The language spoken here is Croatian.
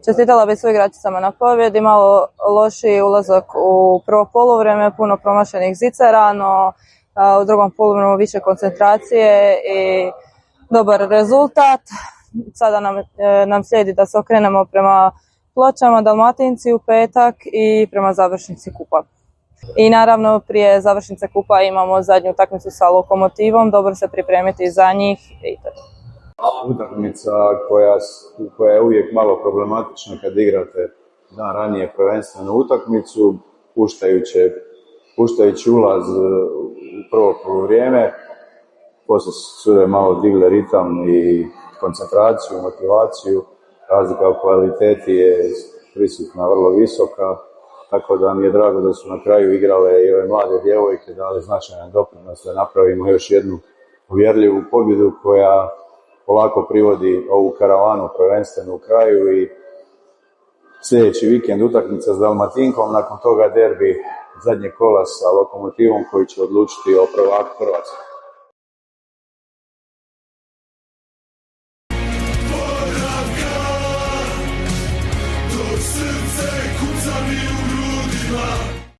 Čestitala bi svojim igračicama na pobjedi, malo lošiji ulazak u prvo poluvreme, puno promašenih zicera, no u drugom poluvremenu više koncentracije i dobar rezultat. Sada nam slijedi da se okrenemo prema Pločama, Dalmatinci u petak i prema završnici kupa. I naravno prije završnice kupa imamo zadnju utakmicu sa Lokomotivom, dobro se pripremiti za njih i to. Utakmica koja je uvijek malo problematična kad igrate dan ranije prvenstvenu utakmicu, puštajući ulaz u prvo poluvrijeme, poslije su malo digle ritam i koncentraciju, motivaciju, razlika u kvaliteti je prisutna vrlo visoka, tako da mi je drago da su na kraju igrale i ove mlade djevojke, dali značajan doprinos da napravimo još jednu uvjerljivu pobjedu koja polako privodi ovu karavanu prvenstveno u kraju i sljedeći vikend utakmica s Dalmatinkom, nakon toga derbi zadnje kola sa Lokomotivom koji će odlučiti o prvaku Hrvatske.